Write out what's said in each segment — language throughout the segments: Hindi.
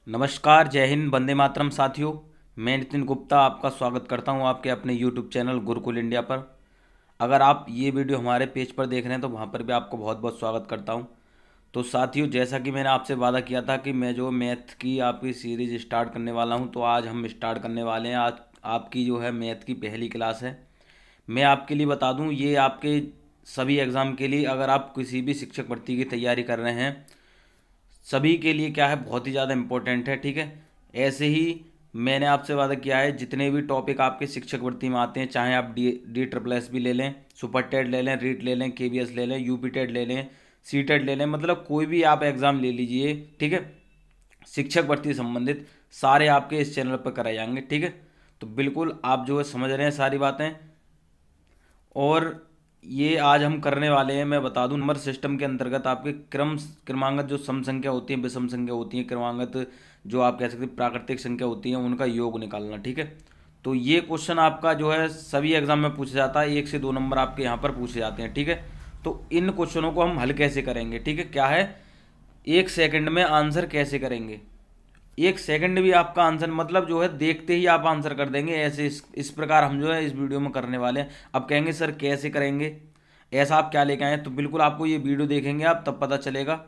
नमस्कार, जय हिंद, वंदे मातरम साथियों। मैं नितिन गुप्ता आपका स्वागत करता हूं आपके अपने यूट्यूब चैनल गुरुकुल इंडिया पर। अगर आप ये वीडियो हमारे पेज पर देख रहे हैं तो वहां पर भी आपको बहुत बहुत स्वागत करता हूं। तो साथियों, जैसा कि मैंने आपसे वादा किया था कि मैं जो मैथ की आपकी सीरीज़ स्टार्ट करने वाला हूं, तो आज हम स्टार्ट करने वाले हैं। आज आपकी जो है मैथ की पहली क्लास है। मैं आपके लिए बता दूं, ये आपके सभी एग्ज़ाम के लिए, अगर आप किसी भी शिक्षक भर्ती की तैयारी कर रहे हैं, सभी के लिए क्या है, बहुत ही ज़्यादा इम्पोर्टेंट है। ठीक है, ऐसे ही मैंने आपसे वादा किया है, जितने भी टॉपिक आपके शिक्षक भर्ती में आते हैं, चाहे आप डी डी ट्रिपल एस भी ले लें, सुपर टेट ले लें, रीट ले लें, के बी एस ले लें, यूपी टेट ले लें, सी टेट ले लें, मतलब कोई भी आप एग्ज़ाम ले लीजिए। ठीक है, शिक्षक भर्ती से संबंधित सारे आपके इस चैनल पर कराए जाएंगे। ठीक है, तो बिल्कुल आप जो है समझ रहे हैं सारी बातें। और ये आज हम करने वाले हैं, मैं बता दूं, नंबर सिस्टम के अंतर्गत आपके क्रमांगत जो सम संख्या होती है, विषम संख्या होती है, क्रमांगत जो आप कह सकते हैं प्राकृतिक संख्या होती है, उनका योग निकालना। ठीक है, तो ये क्वेश्चन आपका जो है सभी एग्जाम में पूछा जाता है, 1 से 2 नंबर आपके यहाँ पर पूछे जाते हैं। ठीक है, तो इन क्वेश्चनों को हम हल कैसे करेंगे, ठीक है, क्या है, 1 सेकंड में आंसर कैसे करेंगे। 1 सेकंड भी आपका आंसर मतलब जो है देखते ही आप आंसर कर देंगे, ऐसे इस प्रकार हम जो है इस वीडियो में करने वाले हैं। अब कहेंगे सर कैसे करेंगे, ऐसा आप क्या लेके आए हैं, तो बिल्कुल आपको ये वीडियो देखेंगे आप, तब पता चलेगा।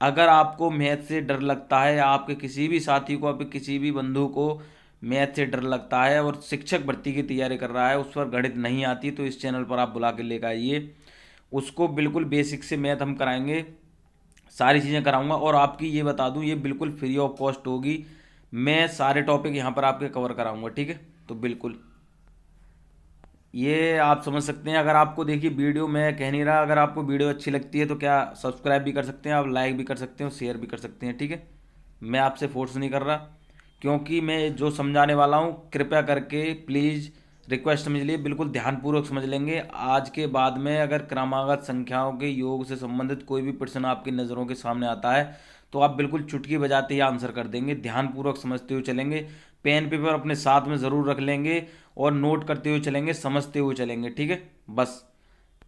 अगर आपको मैथ से डर लगता है, या आपके किसी भी साथी को, आपके किसी भी बंधु को मैथ से डर लगता है और शिक्षक भर्ती की तैयारी कर रहा है, उस पर गणित नहीं आती, तो इस चैनल पर आप बुला के लेकर आइए। उसको बिल्कुल बेसिक से मैथ हम कराएंगे, सारी चीज़ें कराऊंगा। और आपकी ये बता दूं, ये बिल्कुल फ्री ऑफ कॉस्ट होगी। मैं सारे टॉपिक यहाँ पर आपके कवर कराऊंगा। ठीक है, तो बिल्कुल ये आप समझ सकते हैं। अगर आपको देखिए वीडियो, मैं कह नहीं रहा, अगर आपको वीडियो अच्छी लगती है तो क्या सब्सक्राइब भी कर सकते हैं आप, लाइक भी कर सकते हैं, शेयर भी कर सकते हैं। ठीक है, मैं आपसे फोर्स नहीं कर रहा, क्योंकि मैं जो समझाने वाला हूँ, कृपया करके प्लीज़ रिक्वेस्ट समझ लिए, बिल्कुल ध्यानपूर्वक समझ लेंगे। आज के बाद में अगर क्रमागत संख्याओं के योग से संबंधित कोई भी प्रश्न आपकी नज़रों के सामने आता है, तो आप बिल्कुल चुटकी बजाते ही आंसर कर देंगे। ध्यानपूर्वक समझते हुए चलेंगे, पेन पेपर अपने साथ में ज़रूर रख लेंगे, और नोट करते हुए चलेंगे, समझते हुए चलेंगे। ठीक है, बस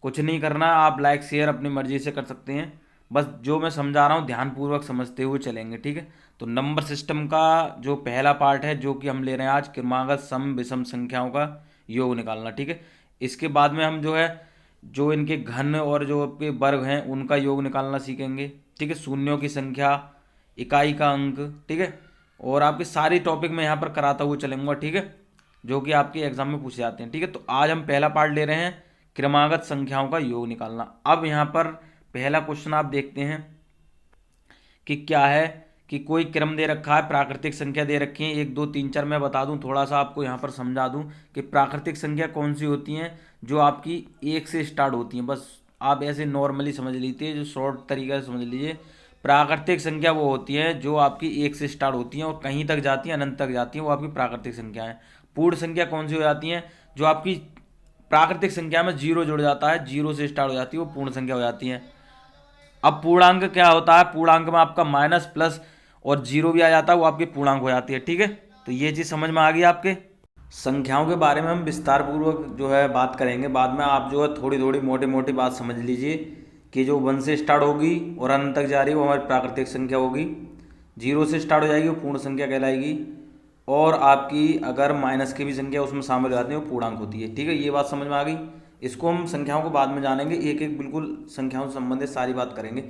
कुछ नहीं करना, आप लाइक शेयर अपनी मर्जी से कर सकते हैं, बस जो मैं समझा रहा हूँ ध्यानपूर्वक समझते हुए चलेंगे। ठीक है, तो नंबर सिस्टम का जो पहला पार्ट है, जो कि हम ले रहे हैं आज, क्रमागत सम विषम संख्याओं का योग निकालना। ठीक है, इसके बाद में हम जो है, जो इनके घन और जो आपके वर्ग हैं, उनका योग निकालना सीखेंगे। ठीक है, शून्यों की संख्या, इकाई का अंक। ठीक है, और आपके सारी टॉपिक में यहाँ पर कराता हुआ चलेंगे। ठीक है, जो कि आपके एग्जाम में पूछे जाते हैं। ठीक है, तो आज हम पहला पार्ट ले रहे हैं, क्रमागत संख्याओं का योग निकालना। अब यहाँ पर पहला क्वेश्चन आप देखते हैं कि क्या है, कि कोई क्रम दे रखा है, प्राकृतिक संख्या दे रखी है 1 2 3 4। मैं बता दूं, थोड़ा सा आपको यहाँ पर समझा दूं कि प्राकृतिक संख्या कौन सी होती हैं, जो आपकी 1 से स्टार्ट होती हैं। बस आप ऐसे नॉर्मली समझ लीजिए, जो शॉर्ट तरीके से समझ लीजिए। प्राकृतिक संख्या वो होती है जो आपकी 1 से स्टार्ट होती हैं और कहीं तक जाती हैं, अनंत तक जाती हैं, वो आपकी प्राकृतिक संख्या है। पूर्ण संख्या कौन सी हो जाती हैं, जो आपकी प्राकृतिक संख्या में जीरो जुड़ जाता है, जीरो से स्टार्ट हो जाती है, वो पूर्ण संख्या हो जाती है। अब पूर्णांक क्या होता है, पूर्णांक में आपका माइनस प्लस और जीरो भी आ जाता है, वो आपकी पूर्णांक हो जाती है। ठीक है, तो ये चीज़ समझ में आ गई आपके। संख्याओं के बारे में हम विस्तार पूर्वक जो है बात करेंगे बाद में। आप जो है थोड़ी थोड़ी मोटी मोटी बात समझ लीजिए, कि जो 1 से स्टार्ट होगी और अनंत तक जा रही है, वो हमारी प्राकृतिक संख्या होगी। 0 से स्टार्ट हो जाएगी, वो पूर्ण संख्या कहलाएगी। और आपकी अगर माइनस की भी संख्या उसमें शामिल हो जाती है, वो पूर्णांक होती है। ठीक है, ये बात समझ में आ गई। इसको हम संख्याओं को बाद में जानेंगे, एक एक बिल्कुल संख्याओं से संबंधित सारी बात करेंगे।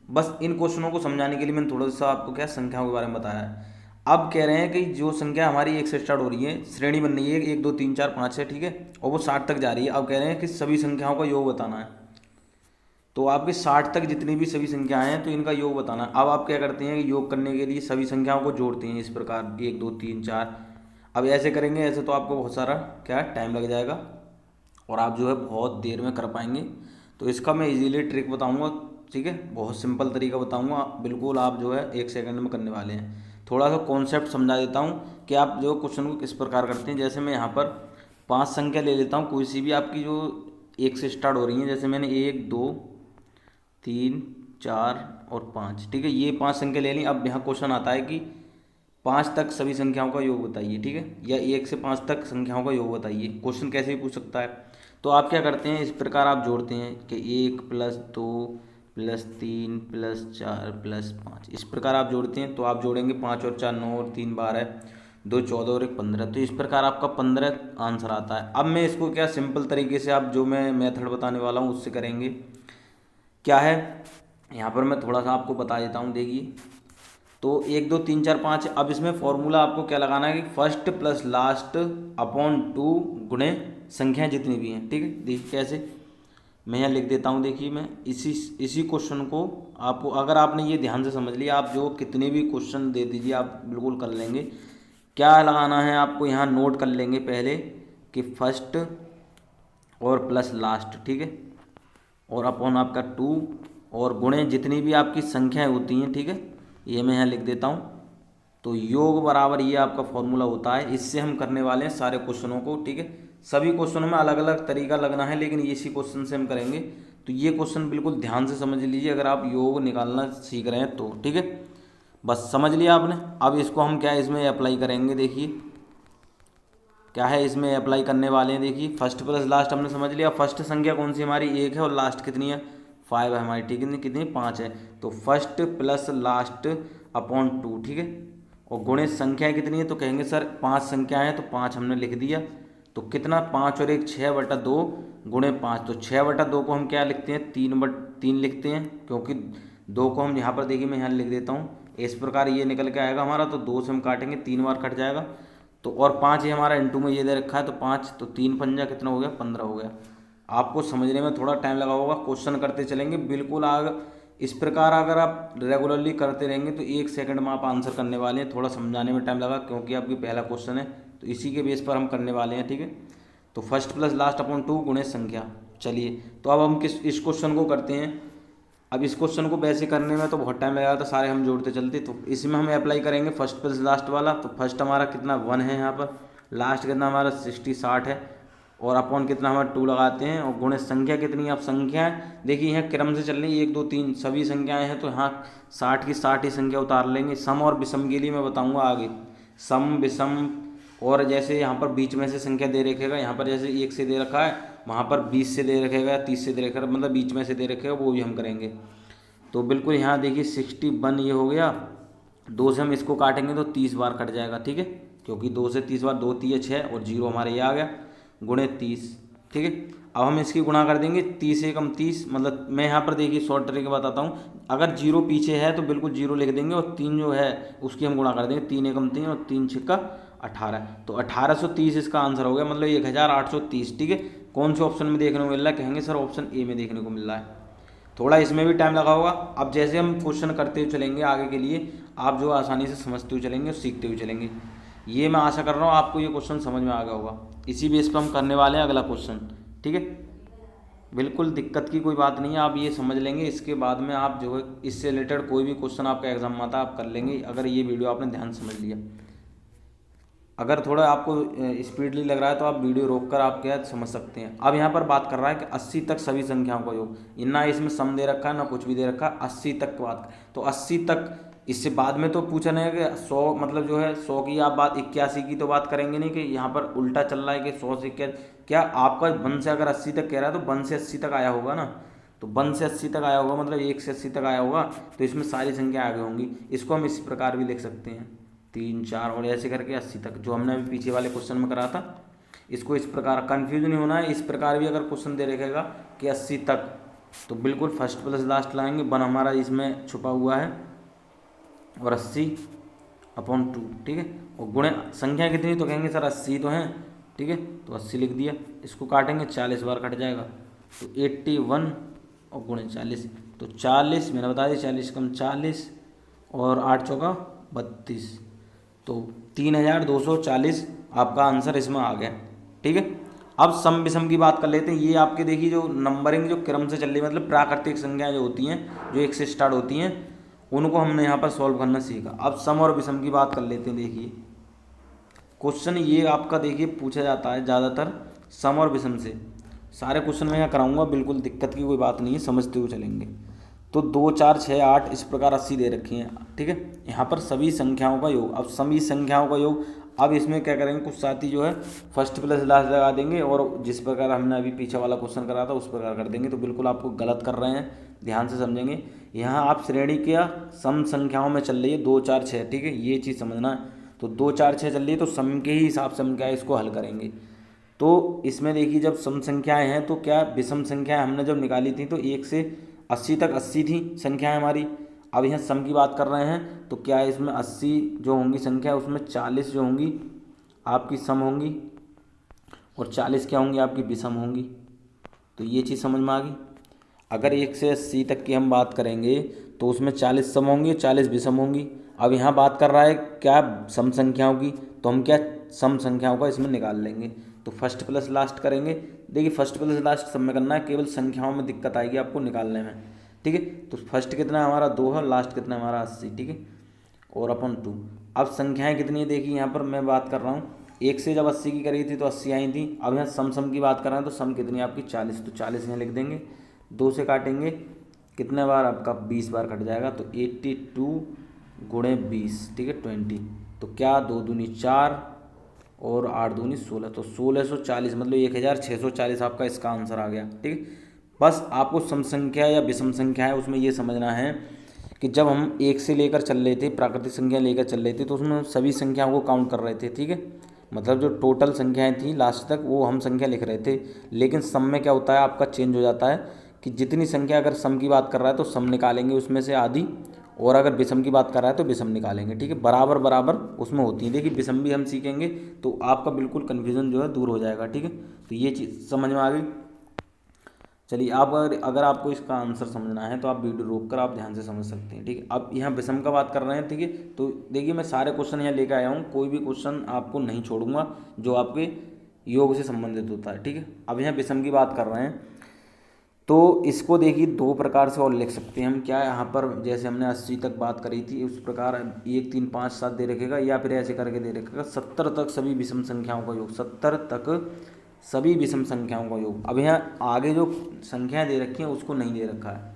बस इन क्वेश्चनों को समझाने के लिए मैंने थोड़ा सा आपको क्या संख्याओं के बारे में बताया है। अब कह रहे हैं कि जो संख्या हमारी 1 से स्टार्ट हो रही है, श्रेणी बन रही है 1 2 3 4 5 6। ठीक है, और वो 60 तक जा रही है। अब कह रहे हैं कि सभी संख्याओं का योग बताना है। तो आपके 60 तक जितनी भी सभी संख्याएं हैं, तो इनका योग बताना है। अब आप क्या करते हैं कि योग करने के लिए सभी संख्याओं को जोड़ते हैं इस प्रकार, 1 2 3 4। अब ऐसे करेंगे, ऐसे तो आपको बहुत सारा क्या टाइम लग जाएगा, और आप जो है बहुत देर में कर पाएंगे। तो इसका मैं इजीली ट्रिक बताऊंगा। ठीक है, बहुत सिंपल तरीका बताऊंगा, बिल्कुल आप जो है 1 सेकंड में करने वाले हैं। थोड़ा सा कॉन्सेप्ट समझा देता हूँ कि आप जो क्वेश्चन को किस प्रकार करते हैं। जैसे मैं यहाँ पर 5 संख्या ले लेता हूँ, कोई सी भी आपकी जो 1 से स्टार्ट हो रही है। जैसे मैंने 1 2 3 4 और 5। ठीक है, ये 5 संख्या ले ली। अब यहाँ क्वेश्चन आता है कि 5 तक सभी संख्याओं का योग बताइए। ठीक है, या 1 से 5 तक संख्याओं का योग बताइए। क्वेश्चन कैसे भी पूछ सकता है। तो आप क्या करते हैं, इस प्रकार आप जोड़ते हैं कि 1 + 2 +3 +4 +5, इस प्रकार आप जोड़ते हैं। तो आप जोड़ेंगे 5 और 4 9 और 3 12, 2 14 और 1 15, तो इस प्रकार आपका 15 आंसर आता है। अब मैं इसको क्या सिंपल तरीके से आप जो मैं मेथड बताने वाला हूँ उससे करेंगे। क्या है यहाँ पर मैं थोड़ा सा आपको बता देता हूँ, देखिए। तो 1 2 3 4 5, अब इसमें फॉर्मूला आपको क्या लगाना है कि फर्स्ट प्लस लास्ट अपॉन 2 गुणे संख्या जितनी भी हैं, ठीक है। देखिए कैसे, मैं यहाँ लिख देता हूँ। देखिए मैं इसी क्वेश्चन को आपको, अगर आपने ये ध्यान से समझ लिया, आप जो कितने भी क्वेश्चन दे दीजिए आप बिल्कुल कर लेंगे। क्या लगाना है आपको, यहाँ नोट कर लेंगे पहले कि फर्स्ट और प्लस लास्ट, ठीक है, और अपॉन आपका 2 और गुणे जितनी भी आपकी संख्याएं होती हैं, ठीक है। ये मैं यहाँ लिख देता हूँ। तो योग बराबर ये आपका फॉर्मूला होता है। इससे हम करने वाले हैं सारे क्वेश्चनों को, ठीक है। सभी क्वेश्चनों में अलग अलग तरीका लगना है, लेकिन इसी क्वेश्चन से हम करेंगे। तो ये क्वेश्चन बिल्कुल ध्यान से समझ लीजिए अगर आप योग निकालना सीख रहे हैं तो, ठीक है। बस समझ लिया आपने। अब इसको हम क्या इसमें अप्लाई करेंगे, देखिए क्या है इसमें अप्लाई करने वाले हैं। देखिए फर्स्ट प्लस लास्ट हमने समझ लिया। फर्स्ट संख्या कौन सी हमारी 1 है, और लास्ट कितनी है 5 है हमारी, ठीक है। कितनी 5 है। तो फर्स्ट प्लस लास्ट अपॉन 2, ठीक है। और गुणे संख्याएं कितनी है, तो कहेंगे सर 5 संख्याएं हैं, तो 5 हमने लिख दिया। तो कितना 5 और 1 6/2 गुणे 5, तो 6/2 को हम क्या लिखते हैं 3/3 लिखते हैं, क्योंकि 2 को हम यहाँ पर देखिए मैं यहाँ लिख देता हूँ। इस प्रकार ये निकल के आएगा हमारा। तो 2 से हम काटेंगे 3 बार कट जाएगा। तो और 5 ये हमारा इंटू में ये दे रखा है, तो 5, तो 3 पंजा कितना हो गया 15 हो गया। आपको समझने में थोड़ा टाइम लगा होगा, क्वेश्चन करते चलेंगे बिल्कुल। आग इस प्रकार अगर आप रेगुलरली करते रहेंगे तो 1 सेकंड में आप आंसर करने वाले हैं। थोड़ा समझाने में टाइम लगा क्योंकि आपकी पहला क्वेश्चन है, तो इसी के बेस पर हम करने वाले हैं, ठीक है। तो फर्स्ट प्लस लास्ट अपॉन 2 गुणे संख्या। चलिए तो अब हम इस क्वेश्चन को करते हैं। अब इस क्वेश्चन को वैसे करने में तो बहुत टाइम लगेगा, तो सारे हम जोड़ते चलते। तो इसमें हम अप्लाई करेंगे फर्स्ट प्लस लास्ट वाला। तो फर्स्ट हमारा कितना 1 है यहाँ पर, लास्ट कितना हमारा 60 है, और अपॉन कितना हमारा 2 लगाते हैं, और गुणे संख्या कितनी है। अब संख्याएं देखिए यहाँ क्रम से चल रही है, 1 2 3 सभी संख्याएं हैं। तो यहाँ 60 की 60 ही संख्या उतार लेंगे। सम और विषम के लिए मैं बताऊँगा आगे, सम विषम। और जैसे यहाँ पर बीच में से संख्या दे रखेगा, यहाँ पर जैसे 1 से दे रखा है, वहाँ पर 20 से दे रखेगा, 30 से दे रखेगा, मतलब बीच में से दे रखेगा, वो भी हम करेंगे। तो बिल्कुल यहाँ देखिए 61 ये हो गया। 2 से हम इसको काटेंगे तो 30 बार कट जाएगा, ठीक है, क्योंकि 2 से 30 बार, 2 3 6 और 0 हमारे ये आ गया, गुणे 30, ठीक है। अब हम इसकी गुणा कर देंगे 30 एकम 30, मतलब मैं यहाँ पर देखिए शॉर्ट तरीके बताता हूँ। अगर 0 पीछे है तो बिल्कुल 0 लिख देंगे, और 3 जो है उसकी हम गुणा कर देंगे, 3 एकम 3 और 3 6 18। तो 1830 इसका आंसर हो गया, मतलब 1830, ठीक है। कौन से ऑप्शन में देखने को मिल रहा है, कहेंगे सर ऑप्शन ए में देखने को मिल रहा है। थोड़ा इसमें भी टाइम लगा होगा। अब जैसे हम क्वेश्चन करते हुए चलेंगे आगे के लिए, आप जो आसानी से समझते हुए चलेंगे और सीखते हुए चलेंगे। ये मैं आशा कर रहा हूँ आपको ये क्वेश्चन समझ में आ गया होगा। इसी बेस पर हम करने वाले हैं अगला क्वेश्चन, ठीक है। बिल्कुल दिक्कत की कोई बात नहीं है, आप ये समझ लेंगे। इसके बाद में आप जो है इससे रिलेटेड कोई भी क्वेश्चन आपका एग्जाम में आता है आप कर लेंगे, अगर ये वीडियो आपने ध्यान से समझ लिया। अगर थोड़ा आपको स्पीडली लग रहा है तो आप वीडियो रोक कर आप क्या समझ सकते हैं। अब यहाँ पर बात कर रहा है कि 80 तक सभी संख्याओं का योग, ना इसमें सम दे रखा है ना कुछ भी दे रखा है, 80 तक बात। तो 80 तक, इससे बाद में तो पूछा नहीं है कि 100, मतलब जो है 100 की आप बात 81 की तो बात करेंगे नहीं, कि यहाँ पर उल्टा चल रहा है कि 100 से क्या आपका 1 से अगर 80 तक कह रहा है तो 1 से 80 तक आया होगा ना। तो 1 से 80 तक आया होगा, मतलब 1 से 80 तक आया होगा, तो इसमें सारी संख्या आगे होंगी। इसको हम इस प्रकार भी लिख सकते हैं 3 4 और ऐसे करके 80 तक, जो हमने अभी पीछे वाले क्वेश्चन में करा था। इसको इस प्रकार कंफ्यूज नहीं होना है। इस प्रकार भी अगर क्वेश्चन दे रखेगा कि 80 तक, तो बिल्कुल फर्स्ट प्लस लास्ट लाएंगे, 1 हमारा इसमें छुपा हुआ है, और 80/2, ठीक है। और गुणे संख्या कितनी, तो कहेंगे सर 80 तो हैं, ठीक है, तो 80 लिख दिया। इसको काटेंगे 40 बार कट जाएगा, तो 81 और गुणे 40, तो 40 मैंने बता दिया, 40 कम 40 और 8 चौका 32, तो 3240 आपका आंसर इसमें आ गया, ठीक है। अब सम विषम की बात कर लेते हैं। ये आपके देखिए जो नंबरिंग जो क्रम से चल रही है, मतलब प्राकृतिक संख्याएं जो होती हैं, जो 1 से स्टार्ट होती हैं, उनको हमने यहाँ पर सॉल्व करना सीखा। अब सम और विषम की बात कर लेते हैं। देखिए क्वेश्चन ये आपका देखिए पूछा जाता है ज़्यादातर सम और विषम से। सारे क्वेश्चन मैं यहाँ कराऊंगा, बिल्कुल दिक्कत की कोई बात नहीं है, समझते हुए चलेंगे। तो 2 4 6 8 इस प्रकार 80 दे रखी हैं, ठीक है। यहाँ पर सभी संख्याओं का योग, अब सभी संख्याओं का योग। अब इसमें क्या करेंगे, कुछ साथी जो है फर्स्ट प्लस लास्ट लगा देंगे, और जिस प्रकार हमने अभी पीछे वाला क्वेश्चन करा था उस प्रकार कर देंगे। तो बिल्कुल आपको गलत कर रहे हैं, ध्यान से समझेंगे। यहाँ आप श्रेणी के सम संख्याओं में चल रही है 2 4 6, ठीक है, ये चीज़ समझना है। तो 2 4 6 चल रही है तो सम के ही हिसाब से हम क्या है इसको हल करेंगे। तो इसमें देखिए जब सम संख्याएं हैं तो क्या विषम संख्याएं हमने जब निकाली थी तो 1 से 80 तक 80 थी संख्याएं हमारी। अब यहाँ सम की बात कर रहे हैं तो क्या है इसमें 80 जो होंगी संख्या, उसमें 40 जो होंगी आपकी सम होंगी और 40 क्या होंगी आपकी विषम होंगी। तो ये चीज़ समझ में आ गई। अगर 1 से 80 तक की हम बात करेंगे तो उसमें 40 सम होंगी, 40 विषम होंगी। अब यहाँ बात कर रहा है क्या सम संख्याओं की, तो हम क्या सम संख्याओं का इसमें निकाल लेंगे। तो फर्स्ट प्लस लास्ट करेंगे। देखिए फर्स्ट प्लस लास्ट सब में करना है, केवल संख्याओं में दिक्कत आएगी आपको निकालने में, ठीक है। तो फर्स्ट कितना है हमारा 2 है, लास्ट कितना है हमारा 80, ठीक है, और अपन 2। अब संख्याएं कितनी है देखिए यहाँ पर मैं बात कर रहा हूँ 1 से जब 80 की करी थी तो 80 आई थी। अब यहाँ सम की बात कर रहे हैं तो सम कितनी है आपकी 40, तो 40 यहाँ लिख देंगे। 2 से काटेंगे कितने बार आपका 20 बार कट जाएगा, तो 82 गुणे 20, ठीक है 20। तो क्या 2 दूनी 4 और 8 दूनी 16, तो 1640 मतलब 1640 आपका इसका आंसर आ गया, ठीक है। बस आपको सम संख्या या विषम संख्या है उसमें ये समझना है कि जब हम 1 से लेकर चल रहे थे, प्राकृतिक संख्या लेकर चल रहे थे, तो उसमें सभी संख्याओं को काउंट कर रहे थे, ठीक है। मतलब जो टोटल संख्याएं थी लास्ट तक वो हम संख्या लिख रहे थे। लेकिन सम में क्या होता है आपका चेंज हो जाता है कि जितनी संख्या अगर सम की बात कर रहा है तो सम निकालेंगे उसमें से आधी, और अगर विषम की बात कर रहा है तो विषम निकालेंगे, ठीक है। बराबर बराबर उसमें होती है। देखिए विषम भी हम सीखेंगे तो आपका बिल्कुल कन्फ्यूजन जो है दूर हो जाएगा, ठीक है। तो ये चीज़ समझ में आ गई। चलिए आप अगर आपको इसका आंसर समझना है तो आप वीडियो रोक कर आप ध्यान से समझ सकते हैं, ठीक है। अब यहाँ विषम का बात कर रहे हैं, ठीक है। तो देखिए मैं सारे क्वेश्चन यहाँ लेकर आया हूँ, कोई भी क्वेश्चन आपको नहीं छोड़ूंगा जो आपके योग से संबंधित होता है, ठीक है। अब यहाँ विषम की बात कर रहे हैं तो इसको देखिए 2 प्रकार से और लिख सकते हैं हम। क्या यहाँ पर जैसे हमने 80 तक बात करी थी उस प्रकार 1 3 5 7 दे रखेगा, या फिर ऐसे करके दे रखेगा 70 तक सभी विषम संख्याओं का योग, 70 तक सभी विषम संख्याओं का योग। अब यहाँ आगे जो संख्याएं दे रखी हैं उसको नहीं दे रखा है,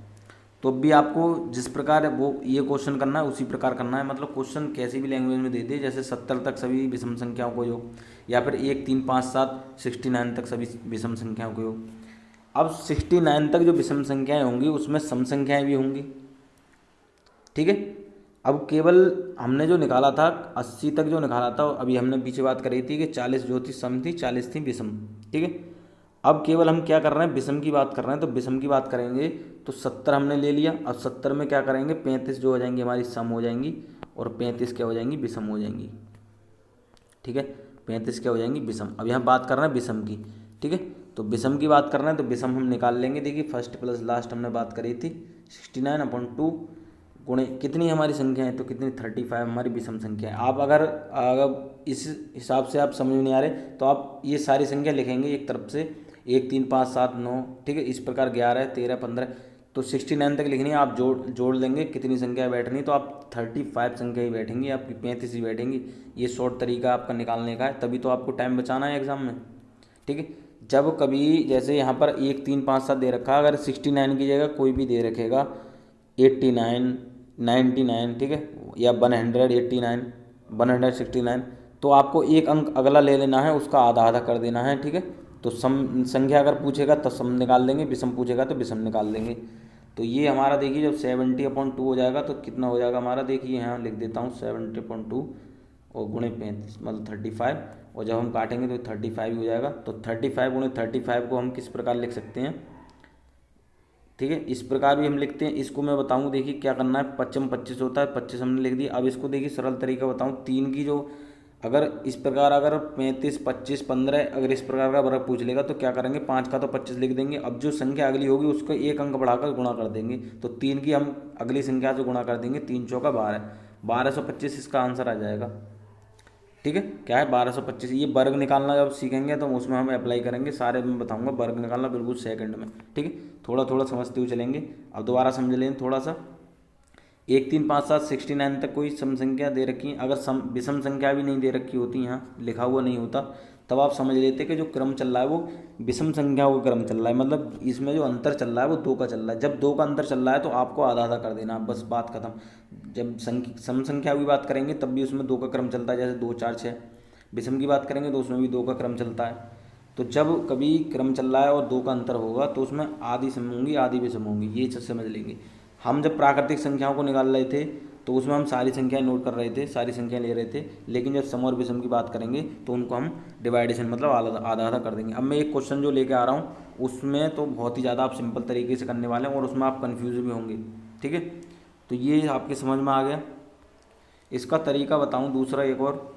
तो भी आपको जिस प्रकार वो ये क्वेश्चन करना है उसी प्रकार करना है। मतलब क्वेश्चन कैसी भी लैंग्वेज में दे दे, जैसे 70 तक सभी विषम संख्याओं को योग, या फिर 1 3 5 7 69 तक सभी विषम संख्याओं को योग। अब 69 तक जो विषम संख्याएं होंगी उसमें सम संख्याएं भी होंगी, ठीक है। अब केवल हमने जो निकाला था 80 तक जो निकाला था, अभी हमने पीछे बात करी थी कि 40 जो थी सम थी, 40 थी विषम, ठीक है। अब केवल हम क्या कर रहे हैं विषम की बात कर रहे हैं, तो विषम की बात करेंगे तो 70 हमने ले लिया। अब 70 में क्या करेंगे 35 जो हो जाएंगी हमारी सम हो जाएंगी और 35 क्या हो जाएंगी विषम हो जाएंगी, ठीक है। 35 क्या हो जाएंगी विषम। अब यहाँ बात कर रहे हैं विषम की, ठीक है। तो विषम की बात कर रहे हैं तो विषम हम निकाल लेंगे। देखिए फर्स्ट प्लस लास्ट हमने बात करी थी 69/2 गुणे कितनी हमारी संख्या है, तो कितनी 35 हमारी विषम संख्या है। आप अगर इस हिसाब से आप समझ में नहीं आ रहे तो आप ये सारी संख्या लिखेंगे एक तरफ से 1 3 5 7 9, ठीक है, इस प्रकार 11 13 15, तो 69 तक लिखनी है। आप जोड़ लेंगे कितनी संख्या बैठनी, तो आप 35 संख्या ही बैठेंगी आपकी, 35 ही बैठेंगी। ये शॉर्ट तरीका आपका निकालने का है, तभी तो आपको टाइम बचाना है एग्जाम में, ठीक है। जब कभी जैसे यहाँ पर 1 3 5 7 दे रखा, अगर 69 की जगह कोई भी दे रखेगा 89 99, ठीक है, या 189 169, तो आपको एक अंक अगला ले लेना है, उसका आधा आधा कर देना है, ठीक है। तो सम संख्या अगर पूछेगा तो सम निकाल देंगे, विषम पूछेगा तो विषम निकाल देंगे। तो ये हमारा देखिए जब 70/2 हो जाएगा तो कितना हो जाएगा हमारा, देखिए यहाँ लिख देता हूँ 70/2 और गुणे 35 मतलब 35, और जब हम काटेंगे तो 35 ही हो जाएगा। तो 35 गुणे 35 को हम किस प्रकार लिख सकते हैं, ठीक है, इस प्रकार भी हम लिखते हैं। इसको मैं बताऊँ देखिए क्या करना है, 25 होता है, 25 हमने लिख दिया। अब इसको देखिए सरल तरीका बताऊँ, 3 की जो अगर इस प्रकार अगर 35 25 15 अगर इस प्रकार का वर्ग पूछ लेगा तो क्या करेंगे 5 का तो 25 लिख देंगे। अब जो संख्या अगली होगी उसको एक अंक बढ़ाकर गुणा कर देंगे, तो 3 की हम अगली संख्या से गुणा कर देंगे, 3 चौका 12, 1225 इसका आंसर आ जाएगा, ठीक है। क्या है 1225। ये वर्ग निकालना जब सीखेंगे तो उसमें हम अप्लाई करेंगे, सारे में बताऊंगा वर्ग निकालना बिल्कुल सेकंड में, ठीक है। थोड़ा थोड़ा समझते हुए चलेंगे। अब दोबारा समझ लें थोड़ा सा। 1 3 5 7 69 तक कोई सम संख्या दे रखी है, अगर विषम संख्या भी नहीं दे रखी होती, यहाँ लिखा हुआ नहीं होता, तब आप समझ लेते कि जो क्रम चल रहा है वो विषम संख्याओं का क्रम चल रहा है, मतलब इसमें जो अंतर चल रहा है वो 2 का चल रहा है। जब 2 का अंतर चल रहा है तो आपको आधा आधा कर देना, बस बात खत्म। जब सम संख्या की बात करेंगे तब भी उसमें 2 का क्रम चलता है, जैसे 2 4 6। विषम की बात करेंगे तो उसमें भी 2 का क्रम चलता है। तो जब कभी क्रम चल रहा है और दो का अंतर होगा तो उसमें आधी सम होंगी आधी विषम होंगी, ये चीज़ समझ लेंगे। हम जब प्राकृतिक संख्याओं को निकाल रहे थे तो उसमें हम सारी संख्याएं नोट कर रहे थे, सारी संख्याएं ले रहे थे, लेकिन जब सम और विषम की बात करेंगे तो उनको हम डिवाइडेशन मतलब आधा आधा कर देंगे। अब मैं एक क्वेश्चन जो लेके आ रहा हूँ उसमें तो बहुत ही ज़्यादा आप सिंपल तरीके से करने वाले हैं और उसमें आप कन्फ्यूज भी होंगे, ठीक है। तो ये आपके समझ में आ गया। इसका तरीका बताऊँ दूसरा एक और,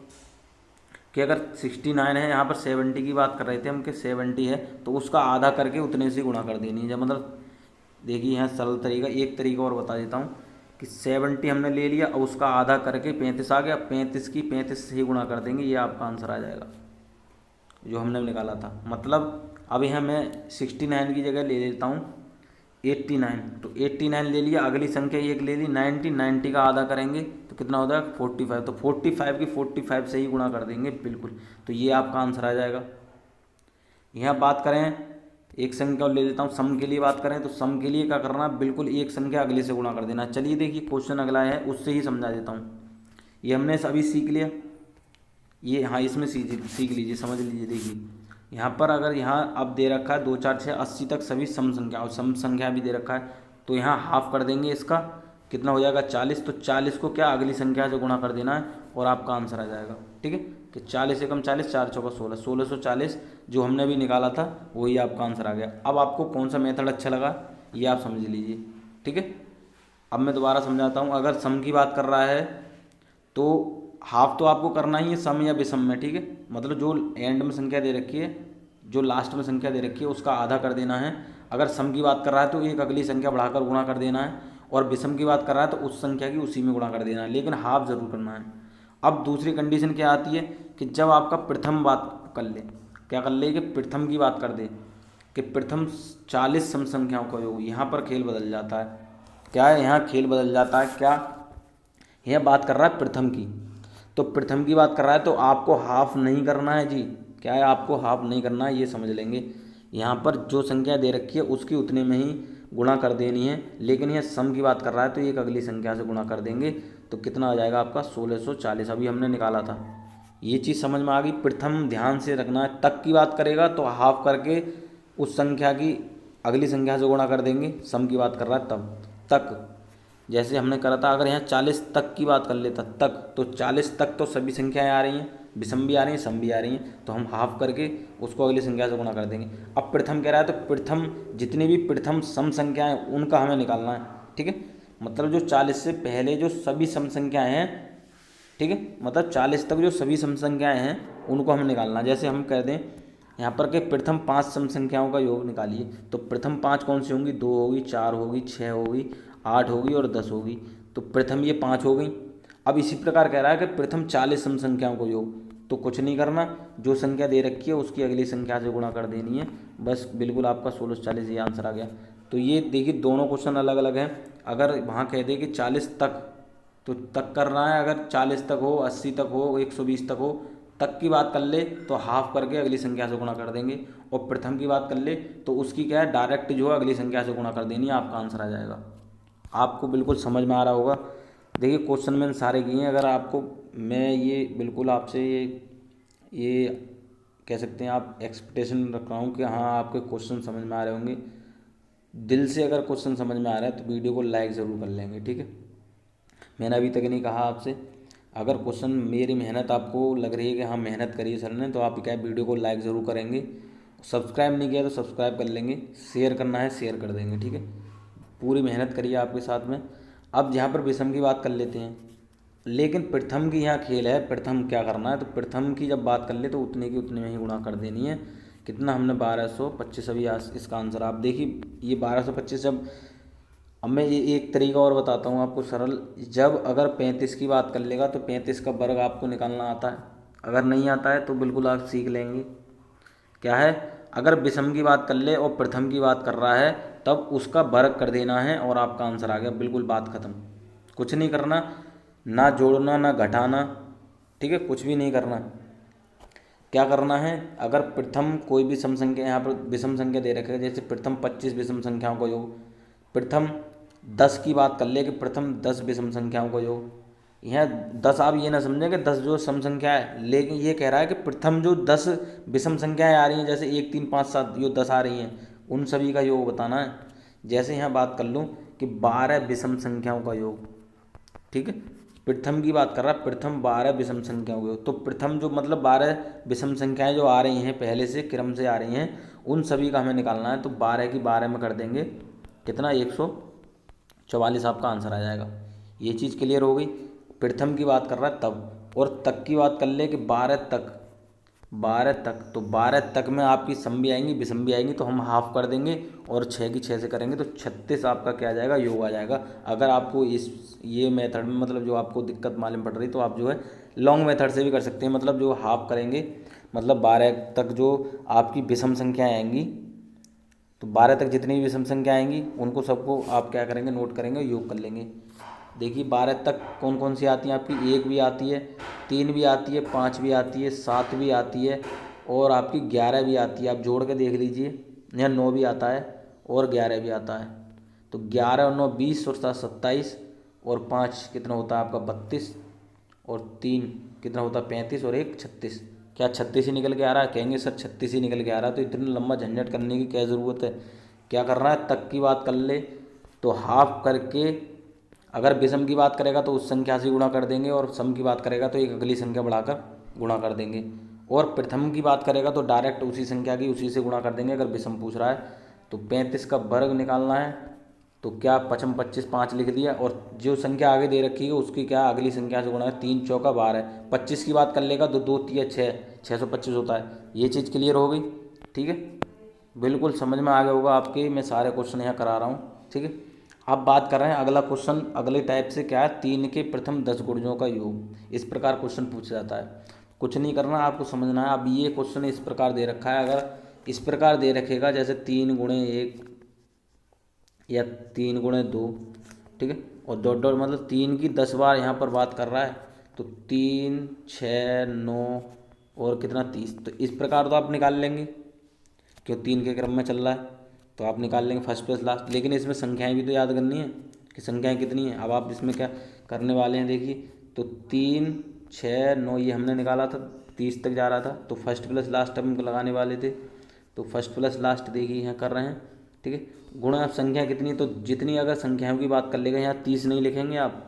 कि अगर 69 है, यहाँ पर 70 की बात कर रहे थे हम कि 70 है तो उसका आधा करके उतने से गुणा कर देनी है। जब मतलब देखिए यहाँ सरल तरीका, एक तरीका और बता देता हूँ कि 70 हमने ले लिया और उसका आधा करके 35 आ गया, 35 की 35 से ही गुणा कर देंगे, ये आपका आंसर आ जाएगा जो हमने निकाला था। मतलब अब यहाँ मैं 69 की जगह ले लेता हूँ 89, तो 89 ले लिया, अगली संख्या एक ले ली 90, 90 का आधा करेंगे तो कितना हो जाएगा 45, तो 45 की 45 से ही गुणा कर देंगे बिल्कुल, तो ये आपका आंसर आ जाएगा। यहाँ बात करें एक संख्या और ले लेता हूँ, सम के लिए बात करें तो सम के लिए क्या करना, बिल्कुल एक संख्या अगले से गुणा कर देना। चलिए देखिए क्वेश्चन अगला है उससे ही समझा देता हूँ। ये हमने अभी सीख लिया, ये हाँ इसमें सीख लीजिए, समझ लीजिए। देखिए यहाँ पर अगर यहाँ अब दे रखा है 2 4 6 80 तक सभी सम संख्या और सम संख्या भी दे रखा है, तो यहाँ हाफ कर देंगे इसका, कितना हो जाएगा 40, तो 40 को क्या अगली संख्या से गुणा कर देना है और आपका आंसर आ जाएगा, ठीक है। कि 40 एकम 40, 4 चौका 16, 1640 जो हमने भी निकाला था वही आपका आंसर आ गया। अब आपको कौन सा मेथड अच्छा लगा ये आप समझ लीजिए, ठीक है। अब मैं दोबारा समझाता हूँ, अगर सम की बात कर रहा है तो हाफ तो आपको करना ही है सम या विषम में, ठीक है। मतलब जो एंड में संख्या दे रखी है, जो लास्ट में संख्या दे रखी है उसका आधा कर देना है। अगर सम की बात कर रहा है तो एक अगली संख्या बढ़ाकर गुणा कर देना है, और विषम की बात कर रहा है तो उस संख्या की उसी में गुणा कर देना है, लेकिन हाफ जरूर करना है। अब दूसरी कंडीशन क्या आती है कि जब आपका प्रथम बात कर ले, क्या कर ले कि प्रथम की बात कर दे कि प्रथम 40 सम संख्याओं का योग, यहाँ पर खेल बदल जाता है। क्या है यहाँ खेल बदल जाता है, क्या यह बात कर रहा है प्रथम की, तो प्रथम की बात कर रहा है तो आपको हाफ नहीं करना है जी, क्या है आपको हाफ नहीं करना है, ये समझ लेंगे। यहाँ पर जो संख्या दे रखी है उसकी उतने में ही गुणा कर देनी है, लेकिन यह सम की बात कर रहा है तो एक अगली संख्या से गुणा कर देंगे, तो कितना आ जाएगा आपका 1640, अभी हमने निकाला था। ये चीज़ समझ में आ गई। प्रथम ध्यान से रखना है, तक की बात करेगा तो हाफ करके उस संख्या की अगली संख्या से गुणा कर देंगे, सम की बात कर रहा है तब तक, जैसे हमने करा था। अगर यहाँ 40 तक की बात कर लेता तक, तो 40 तक तो सभी संख्याएं आ रही हैं, विषम भी आ रही हैं सम भी आ रही हैं, तो हम हाफ करके उसको अगली संख्या से गुणा कर देंगे। अब प्रथम कह रहा है तो प्रथम जितनी भी प्रथम सम संख्याएं उनका हमें निकालना है, ठीक है। मतलब जो 40 से पहले जो सभी सम संख्याएं हैं, ठीक है, मतलब 40 तक जो सभी सम संख्याएं हैं उनको हमें निकालना है। जैसे हम कह दें यहाँ पर के प्रथम 5 सम संख्याओं का योग निकालिए, तो प्रथम 5 कौन सी होंगी, 2 होगी, 4 होगी, 6 होगी, 8 होगी और 10 होगी, तो प्रथम ये 5 हो गई। अब इसी प्रकार कह रहा है कि प्रथम 40 सम संख्याओं को योग, तो कुछ नहीं करना, जो संख्या दे रखी है उसकी अगली संख्या से गुणा कर देनी है, बस बिल्कुल आपका 1640 ये आंसर आ गया। तो ये देखिए दोनों क्वेश्चन अलग अलग हैं। अगर वहाँ कह दे कि 40 तक, तो तक करना है, अगर 40 तक हो, 80 तक हो, 120 तक हो, तक की बात कर ले तो हाफ करके अगली संख्या से गुणा कर देंगे, और प्रथम की बात कर ले तो उसकी क्या है डायरेक्ट जो है अगली संख्या से गुणा कर देनी है, आपका आंसर आ जाएगा। आपको बिल्कुल समझ में आ रहा होगा। देखिए क्वेश्चन मैंने सारे किए हैं, अगर आपको मैं ये बिल्कुल आपसे ये कह सकते हैं आप एक्सपेक्टेशन रख रहा हूँ कि हाँ आपके क्वेश्चन समझ में आ रहे होंगे। दिल से अगर क्वेश्चन समझ में आ रहा है तो वीडियो को लाइक ज़रूर कर लेंगे, ठीक है। मैंने अभी तक नहीं कहा आपसे, अगर क्वेश्चन मेरी मेहनत आपको लग रही है कि हाँ मेहनत करिए सर ने, तो आप क्या वीडियो को लाइक ज़रूर करेंगे, सब्सक्राइब नहीं किया तो सब्सक्राइब कर लेंगे, शेयर करना है शेयर कर देंगे, ठीक है। पूरी मेहनत करिए आपके साथ में। अब यहाँ पर विषम की बात कर लेते हैं, लेकिन प्रथम की यहाँ खेल है, प्रथम क्या करना है, तो प्रथम की जब बात कर ले तो उतने की उतने में ही गुणा कर देनी है। कितना हमने 1225, अभी इसका आंसर आप देखिए ये 1225। जब अब मैं ये एक तरीका और बताता हूँ आपको सरल, जब अगर 35 की बात कर लेगा तो 35 का वर्ग आपको निकालना आता है, अगर नहीं आता है तो बिल्कुल आप सीख लेंगे। क्या है, अगर विषम की बात कर ले और प्रथम की बात कर रहा है तब उसका वर्ग कर देना है और आपका आंसर आ गया, बिल्कुल बात खत्म। कुछ नहीं करना, ना जोड़ना ना घटाना, ठीक है, कुछ भी नहीं करना। क्या करना है, अगर प्रथम कोई भी सम संख्या यहाँ पर विषम संख्या दे रखे, जैसे प्रथम 25 विषम संख्याओं का योग, प्रथम 10 की बात कर ले कि प्रथम 10 विषम संख्याओं का योग, यहाँ 10 आप ये ना समझें कि 10 जो सम संख्या है, लेकिन ये कह रहा है कि प्रथम जो 10 विषम संख्याएं आ रही हैं, जैसे 1 3 5 7 जो 10 आ रही हैं, उन सभी का योग बताना है। जैसे यहाँ बात कर लूँ कि 12 विषम संख्याओं का योग, ठीक है, प्रथम की बात कर रहा है, प्रथम 12 विषम संख्याओं का योग। तो प्रथम जो मतलब 12 विषम संख्याएं जो आ रही हैं, पहले से क्रम से आ रही हैं, उन सभी का हमें निकालना है। तो 12 की 12 में कर देंगे कितना, 144 आपका आंसर आ जाएगा। ये चीज़ क्लियर हो गई। प्रथम की बात कर रहा है तब, और तक की बात कर ले कि 12 तक, 12 तक, तो 12 तक में आपकी सम भी आएंगी विषम भी आएंगी, तो हम हाफ कर देंगे और 6 की 6 से करेंगे तो 36 आपका क्या आ जाएगा, योग आ जाएगा। अगर आपको इस ये मेथड में मतलब जो आपको दिक्कत मालूम पड़ रही, तो आप जो है लॉन्ग मेथड से भी कर सकते हैं। मतलब जो हाफ करेंगे, मतलब 12 तक जो आपकी विषम संख्याएँ आएंगी, तो 12 तक जितनी भी विषम संख्या आएंगी उनको सबको आप क्या करेंगे, नोट करेंगे, योग कर लेंगे। देखिए 12 तक कौन कौन सी आती हैं आपकी, 1 भी आती है, 3 भी आती है, 5 भी आती है, 7 भी आती है, और आपकी 11 भी आती है। आप जोड़ के देख लीजिए, यहाँ 9 भी आता है और 11 भी आता है। तो 11 और 9 20 और 7 27, और 5 कितना होता है आपका 32, और 3 कितना होता है 35, और 1 36। क्या 36 ही निकल के आ रहा है, कहेंगे सर 36 ही निकल के आ रहा है, तो इतनी लंबा झंझट करने की क्या ज़रूरत है। क्या करना है, तक की बात कर ले तो हाफ करके, अगर विषम की बात करेगा तो उस संख्या से गुणा कर देंगे, और सम की बात करेगा तो एक अगली संख्या बढ़ाकर गुणा कर देंगे, और प्रथम की बात करेगा तो डायरेक्ट उसी संख्या की उसी से गुणा कर देंगे अगर विषम पूछ रहा है। तो 35 का वर्ग निकालना है, तो क्या 55 25 5 लिख दिया, और जो संख्या आगे दे रखी है उसकी क्या अगली संख्या से गुणा है, 3 चौका 12। 25 की बात कर लेगा तो 2 3 6, 625 होता है। ये चीज़ क्लियर हो गई, ठीक है, बिल्कुल समझ में आ गया होगा आपके, मैं सारे क्वेश्चन यहाँ करा रहा हूँ, ठीक है। अब बात कर रहे हैं अगला क्वेश्चन, अगले टाइप से क्या है, 3 के प्रथम 10 गुणजों का योग। इस प्रकार क्वेश्चन पूछा जाता है, कुछ नहीं करना आपको, समझना है। अब ये क्वेश्चन इस प्रकार दे रखा है, अगर इस प्रकार दे रखेगा जैसे 3 गुणे 1 या 3 गुणे 2, ठीक है, और डॉट डॉट मतलब 3 की 10 बार यहाँ पर बात कर रहा है, तो 3 6 9 और कितना 30। तो इस प्रकार तो आप निकाल लेंगे, क्यों 3 के क्रम में चल रहा है, तो आप निकाल लेंगे फर्स्ट प्लस लास्ट। लेकिन इसमें संख्याएं भी तो याद करनी है कि संख्याएं कितनी हैं। अब आप इसमें क्या करने वाले हैं, देखिए, तो 3 6 9 ये हमने निकाला था, 30 तक जा रहा था, तो फर्स्ट प्लस लास्ट हम लगाने वाले थे, तो फर्स्ट प्लस लास्ट देखिए यहाँ कर रहे हैं, ठीक है। गुणा संख्या कितनी, तो जितनी अगर संख्याओं की बात कर लेगा, यहाँ 30 नहीं लिखेंगे आप,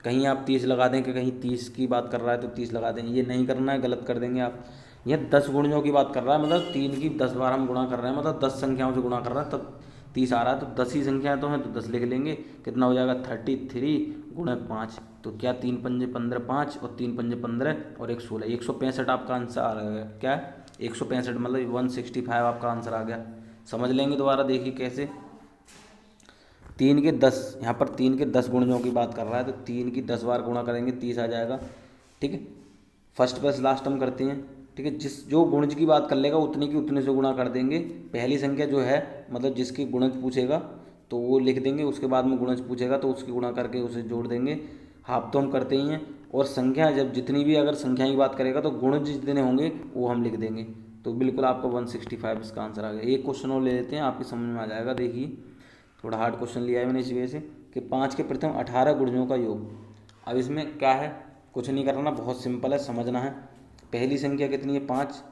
कहीं आप 30 लगा दें कि कहीं 30 की बात कर रहा है तो 30 लगा दें, ये नहीं करना है, गलत कर देंगे आप। यह 10 गुणजों की बात कर रहा है, मतलब 3 की 10 बार हम गुणा कर रहे हैं, मतलब 10 संख्याओं से गुणा कर रहा है, तब 30 आ रहा है। तो 10 ही संख्याएं तो हैं, तो 10 लिख लेंगे, कितना हो जाएगा 33 गुणे 5। तो क्या 3 पंजे 15 5 और 3 पंजे 15 और 1 16, 165 आपका आंसर आ गया। क्या है 165, मतलब 165 आपका आंसर आ गया। समझ लेंगे दोबारा, देखिए कैसे। 3 के 10, यहाँ पर 3 के 10 गुणजों की बात कर रहा है, तो 3 की 10 बार गुणा करेंगे 30 आ जाएगा, ठीक है। फर्स्ट प्लस लास्ट हम करते हैं, ठीक है, जिस जो गुणज की बात कर लेगा उतनी की उतने से गुणा कर देंगे। पहली संख्या जो है मतलब जिसकी गुणज पूछेगा तो वो लिख देंगे, उसके बाद में गुणज पूछेगा तो उसकी गुणा करके उसे जोड़ देंगे। हाफ तो हम करते ही हैं, और संख्या जब जितनी भी अगर संख्या की बात करेगा तो गुणज जितने होंगे वो हम लिख देंगे। तो बिल्कुल आपका 165 इसका आंसर आ गया। एक क्वेश्चन और ले लेते हैं, आपकी समझ में आ जाएगा। देखिए थोड़ा हार्ड क्वेश्चन लिया है मैंने इस वजह से कि 5 के प्रथम 18 गुणजों का योग। अब इसमें क्या है, कुछ नहीं करना, बहुत सिंपल है, समझना है। पहली संख्या कितनी है 5,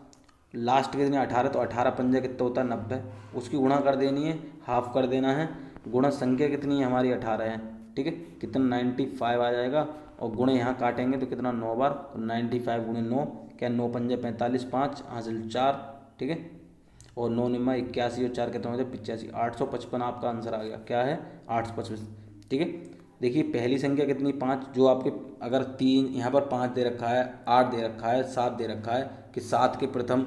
लास्ट कितनी 18, तो 18 पंजा कितना होता है 90, उसकी गुणा कर देनी है, हाफ कर देना है। गुणा संख्या कितनी है हमारी 18 है, ठीक है, कितना 95 आ जाएगा, और गुणे यहाँ काटेंगे तो कितना 9 बार, तो 95 गुणे 9, क्या 9 पंजे 45, 5 हासिल 4, ठीक है, और 9 निम्मा 81 और 4 कितना हो जाए 85, 855 आपका आंसर आ गया। क्या है 855, ठीक है। देखिए पहली संख्या कितनी 5, जो आपके अगर 3 यहाँ पर 5 दे रखा है, 8 दे रखा है, 7 दे रखा है, कि 7 के प्रथम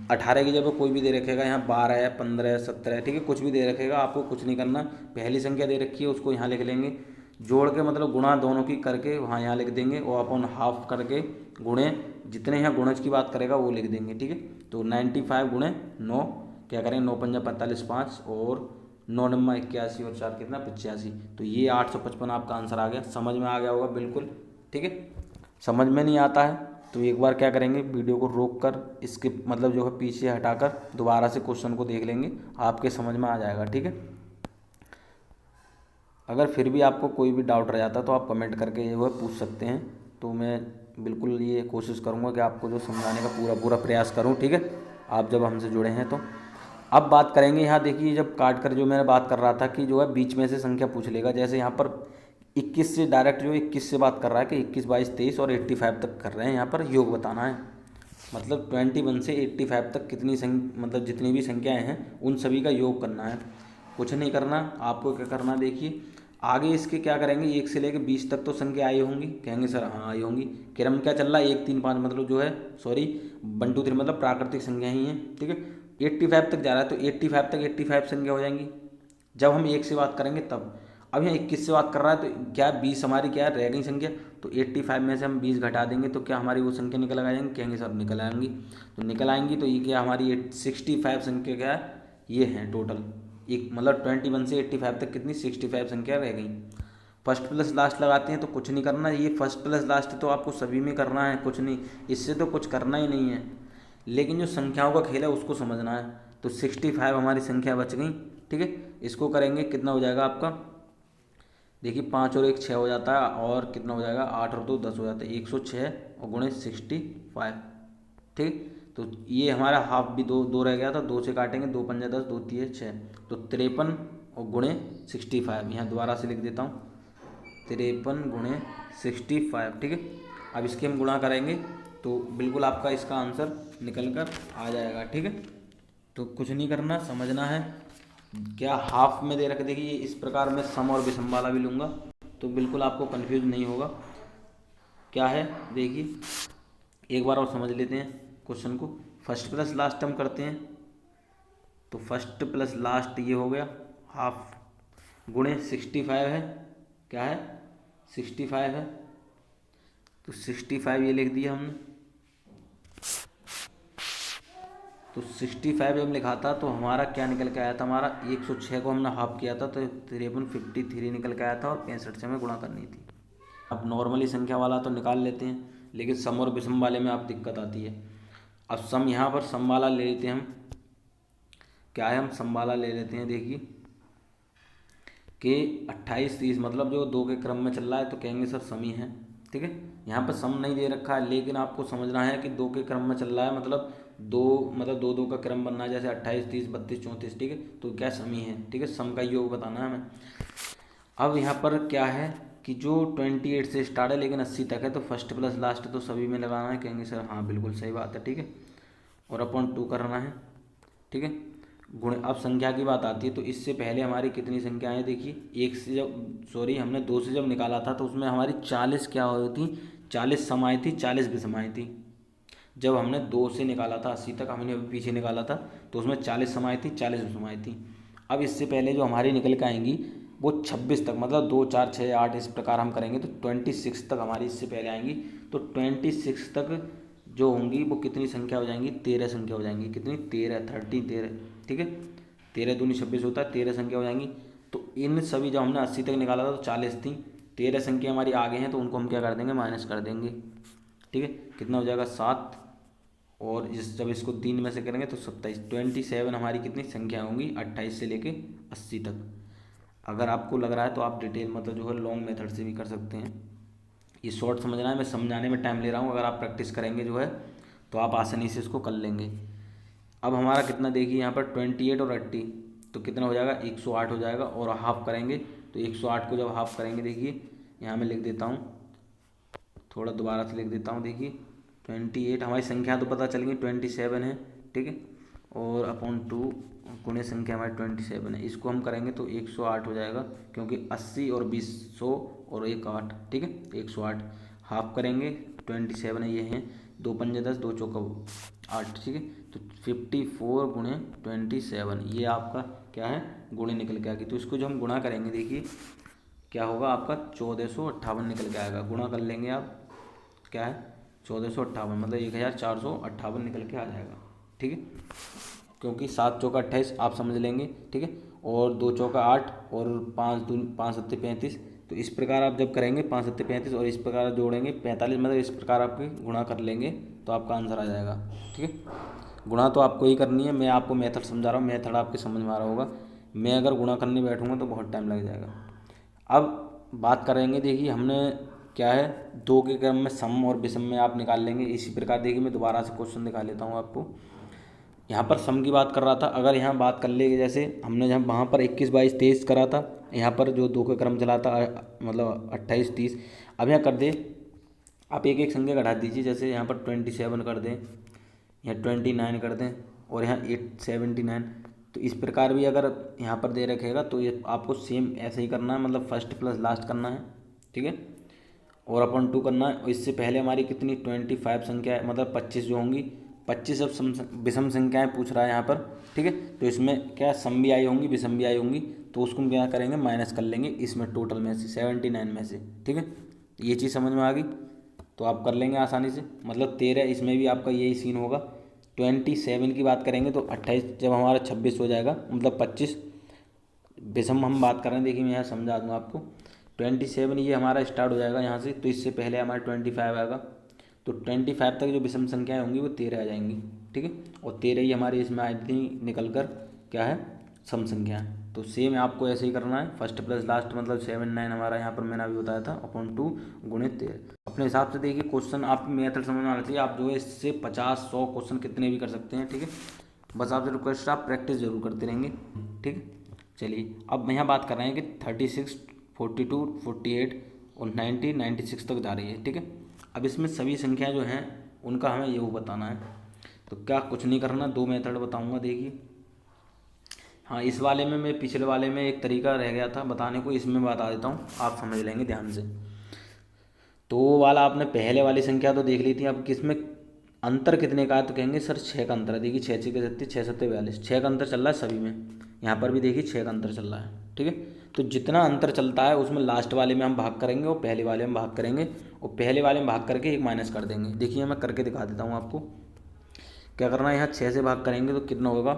18 की जगह कोई भी दे रखेगा, यहाँ 12 है 15 है 17 है, ठीक है, कुछ भी दे रखेगा, आपको कुछ नहीं करना। पहली संख्या दे रखी है उसको यहाँ लिख लेंगे, जोड़ के मतलब गुणा दोनों की करके वहाँ यहाँ लिख देंगे, और अपन हाफ करके गुणे जितने यहाँ गुणज की बात करेगा वो लिख देंगे, ठीक है। तो 95 गुणे 9, क्या करेंगे 9 पंजा 45 5 और 9 नम्मा 81 और 4 कितना 85, तो ये 855 आपका आंसर आ गया। समझ में आ गया होगा बिल्कुल, ठीक है। समझ में नहीं आता है तो एक बार क्या करेंगे, वीडियो को रोक कर इसके मतलब जो है पीछे हटाकर दोबारा से क्वेश्चन को देख लेंगे, आपके समझ में आ जाएगा, ठीक है। अगर फिर भी आपको कोई भी डाउट रह जाता तो आप कमेंट करके ये वो पूछ सकते हैं। तो मैं बिल्कुल ये कोशिश करूँगा कि आपको जो समझाने का पूरा पूरा प्रयास करूँ, ठीक है, आप जब हमसे जुड़े हैं तो। अब बात करेंगे यहाँ, देखिए जब काट कर जो मैंने बात कर रहा था कि जो है बीच में से संख्या पूछ लेगा, जैसे यहाँ पर 21 से डायरेक्ट जो 21 से बात कर रहा है कि 21, 22, 23 और 85 तक कर रहे हैं, यहाँ पर योग बताना है। मतलब 21 से 85 तक कितनी मतलब जितनी भी संख्याएं हैं उन सभी का योग करना है। कुछ नहीं करना आपको, क्या करना देखिए आगे इसके क्या करेंगे, 1 से लेकर 20 तक तो संख्या आई होंगी, कहेंगे सर हाँ आई होंगी। क्रम क्या चल रहा है, 1, 3, 5 मतलब जो है 1, 2, 3 मतलब प्राकृतिक संख्या ही है, ठीक है। 85 तक जा रहा है तो 85 तक 85 संख्या हो जाएंगी जब हम 1 से बात करेंगे तब। अब यहाँ 21 से बात कर रहा है तो क्या 20 हमारी क्या रह गई संख्या, तो 85 में से हम 20 घटा देंगे तो क्या हमारी वो संख्या निकल आ जाएंगी, कहेंगे सब निकल आएंगी। तो निकल आएंगी तो ये क्या हमारी 65 संख्या क्या है, ये है टोटल। एक मतलब 21 से 85 तक कितनी 65 संख्या रह गई। फर्स्ट प्लस लास्ट लगाते हैं तो कुछ नहीं करना, ये फर्स्ट प्लस लास्ट तो आपको सभी में करना है, कुछ नहीं, इससे तो कुछ करना ही नहीं है। लेकिन जो संख्याओं का खेल है उसको समझना है। तो 65 हमारी संख्या बच गई, ठीक है। इसको करेंगे कितना हो जाएगा आपका, देखिए 5 और 1 6 हो जाता है, और कितना हो जाएगा 8 और 2 10 हो जाता है, 106 और गुणे 65, ठीक। तो ये हमारा हाफ भी दो रह गया था, 2 से काटेंगे, 2 पंजा 10, 2 3 6, तो 53 और गुणे 65, यहाँ दोबारा से लिख देता हूँ 53 गुणे 65, ठीक है। अब इसके हम गुणा करेंगे तो बिल्कुल आपका इसका आंसर निकल कर आ जाएगा, ठीक है। तो कुछ नहीं करना, समझना है क्या हाफ में दे रख देखिए, इस प्रकार मैं सम और विषम वाला भी लूँगा तो बिल्कुल आपको कंफ्यूज नहीं होगा क्या है। देखिए एक बार और समझ लेते हैं क्वेश्चन को। फर्स्ट प्लस लास्ट हम करते हैं तो फर्स्ट प्लस लास्ट ये हो गया हाफ, गुणे 65 है, क्या है 65 है, तो 65 ये लिख दिया हमने। तो 65 जब लिखा था तो हमारा क्या निकल के आया था, हमारा 106 को हमने हाफ किया था तो 53 निकल के आया था, और 65 से हमें गुणा करनी थी। अब नॉर्मली संख्या वाला तो निकाल लेते हैं, लेकिन सम और विषम वाले में आप दिक्कत आती है। अब सम यहाँ पर सम वाला ले लेते हैं हम, क्या है हम सम वाला ले लेते हैं, देखिए कि 28 30 मतलब जो 2 के क्रम में चल रहा है तो कहेंगे सर सम ही है, ठीक है। यहाँ पर सम नहीं दे रखा है, लेकिन आपको समझना है कि 2 के क्रम में चल रहा है, मतलब 2 का क्रम बनना है, जैसे 28 30 32 34, ठीक है। तो क्या सम ही है, ठीक है, सम का योग बताना है हमें। अब यहाँ पर क्या है कि जो 28 से स्टार्ट है लेकिन 80 तक है, तो फर्स्ट प्लस लास्ट तो सभी में लगाना है, कहेंगे सर हाँ बिल्कुल सही बात है, ठीक है। और अपॉन 2 करना है, ठीक है। गुण अब संख्या की बात आती है तो इससे पहले हमारी कितनी संख्या है, देखिए 1 से जब हमने 2 से जब निकाला था तो उसमें हमारी 40 क्या हो थी, 40 सम आई थी, 40 विषम आई थी। जब हमने 2 से निकाला था 80 तक, हमने अभी पीछे निकाला था तो उसमें 40 सम आई थी, 40 विषम आई थी। अब इससे पहले जो हमारी निकल के आएंगी वो 26 तक, मतलब 2 4 6 8 इस प्रकार हम करेंगे तो 26 तक हमारी इससे पहले आएंगी। तो 26 तक जो होंगी वो कितनी संख्या हो जाएंगी, 13 संख्या हो जाएंगी, कितनी 13, ठीक है। 13 दूनी 26 होता है, 13 संख्या हो जाएंगी। तो इन सभी जब हमने 80 तक निकाला था तो 40 थी, 13 संख्या हमारी आगे हैं तो उनको हम क्या कर देंगे, माइनस कर देंगे, ठीक है। कितना हो जाएगा 7, और जब इसको 3 में से करेंगे तो 27, 27 हमारी कितनी संख्या होंगी 28 से लेके 80 तक। अगर आपको लग रहा है तो आप डिटेल मतलब जो है लॉन्ग मेथड से भी कर सकते हैं, ये शॉर्ट समझना है, मैं समझाने में टाइम ले रहा हूँ। अगर आप प्रैक्टिस करेंगे जो है तो आप आसानी से इसको कर लेंगे। अब हमारा कितना देखिए यहाँ पर 28 और 80 तो कितना हो जाएगा 108 हो जाएगा, और हाफ करेंगे तो 108 को जब हाफ करेंगे देखिए यहाँ मैं लिख देता हूँ, थोड़ा दोबारा से लिख देता हूँ, देखिए 28 हमारी संख्या तो पता चल गई 27 है, ठीक है। और अपॉन 2 गुणे संख्या हमारी 27 है, इसको हम करेंगे तो 108 हो जाएगा, क्योंकि 80 और 20 100 और 1 8, ठीक है 108। हाफ करेंगे 27 है, ये हैं 2 पंजे 10 2 चौका 8, ठीक है। तो 54 गुणे 27 ये आपका क्या है गुणे निकल के आएगी। तो इसको जो हम गुणा करेंगे देखिए क्या होगा आपका 1458 निकल के आएगा। गुणा कर लेंगे आप, क्या है 1458 मतलब 1458 निकल के आ जाएगा, ठीक है। क्योंकि 7 चौका 28 आप समझ लेंगे, ठीक है। और 2 चौका 8 और 5 सत्ते 35, तो इस प्रकार आप जब करेंगे 5 सत्ते 35 और इस प्रकार जोड़ेंगे 45, मतलब इस प्रकार आपके गुणा कर लेंगे तो आपका आंसर आ जाएगा, ठीक है। गुणा तो आपको ही करनी है, मैं आपको मेथड समझा रहा हूँ, मेथड आपके समझ में आ रहा होगा। मैं अगर गुणा करने बैठूंगा तो बहुत टाइम लग जाएगा। अब बात करेंगे, देखिए हमने क्या है, दो के क्रम में सम और विषम में आप निकाल लेंगे। इसी प्रकार देखिए मैं दोबारा से क्वेश्चन दिखा लेता हूँ आपको। यहाँ पर सम की बात कर रहा था, अगर यहाँ बात कर ले जैसे हमने जहाँ वहाँ पर 21, 22, 23 करा था, यहाँ पर जो दो का क्रम चला था मतलब 28, 30। अब यहाँ कर दे, आप एक एक संख्या घटा दीजिए, जैसे यहाँ पर 27 कर दें, यहाँ 29 कर दें, और यहाँ 879। तो इस प्रकार भी अगर यहाँ पर दे रखेगा तो ये आपको सेम ऐसे ही करना है, मतलब फर्स्ट प्लस लास्ट करना है, ठीक है, और अपन 2 करना है। और इससे पहले हमारी कितनी 25 संख्या है, मतलब 25 जो होंगी, 25 अब विषम संख्याएं पूछ रहा है यहाँ पर, ठीक है। तो इसमें क्या सम भी आई होंगी, विषम भी आई होंगी, तो उसको हम क्या करेंगे, माइनस कर लेंगे इसमें टोटल में से 79 में से, ठीक है। ये चीज़ समझ में आ गई, तो आप कर लेंगे आसानी से। मतलब 13, इसमें भी आपका यही सीन होगा। 27 की बात करेंगे तो 28 जब हमारा 26 हो जाएगा, मतलब 25 विषम हम बात कर रहे हैं, देखिए मैं यहाँ समझा दूँगा आपको। 27 ये हमारा स्टार्ट हो जाएगा यहाँ से, तो इससे पहले हमारा 25 आएगा, तो 25 तक जो विषम संख्याएं होंगी वो 13 आ जाएंगी, ठीक है। और 13 ही हमारी इसमें आई थी निकल कर क्या है, सम संख्या। तो सेम आपको ऐसे ही करना है, फर्स्ट प्लस लास्ट, मतलब 79 हमारा यहाँ पर मैंने अभी बताया था अपॉन 2 गुणित 13। अपने हिसाब से देखिए क्वेश्चन आप मेथड समझ में आना चाहिए, आप जो है इससे 50, 100 क्वेश्चन कितने भी कर सकते हैं, ठीक है। बस आपसे रिक्वेस्ट, आप प्रैक्टिस जरूर करते रहेंगे, ठीक है। चलिए अब यहाँ बात कर रहे हैं कि 36, 42, 48 और 90, 96 तक जा रही है, ठीक है। अब इसमें सभी संख्याएं जो हैं उनका हमें ये वो बताना है। तो क्या कुछ नहीं करना, दो मेथड बताऊंगा, देखिए। हाँ, इस वाले में मैं पिछले वाले में एक तरीका रह गया था बताने को, इसमें बता देता हूँ, आप समझ लेंगे ध्यान से। तो वो वाला आपने पहले वाली संख्या तो देख ली थी, अब किसमें अंतर कितने का है, तो कहेंगे सर 6 का अंतर है। देखिए 6 6 के 36, 6 7 42, 6 का अंतर चल रहा है सभी में। यहाँ पर भी देखिए 6 का अंतर चल रहा है, ठीक है। तो जितना अंतर चलता है उसमें लास्ट वाले में हम भाग करेंगे और पहले वाले में भाग करेंगे, और पहले वाले में भाग करके एक माइनस कर देंगे। देखिए मैं करके दिखा देता हूँ आपको। क्या करना है, यहाँ 6 से भाग करेंगे तो कितना होगा,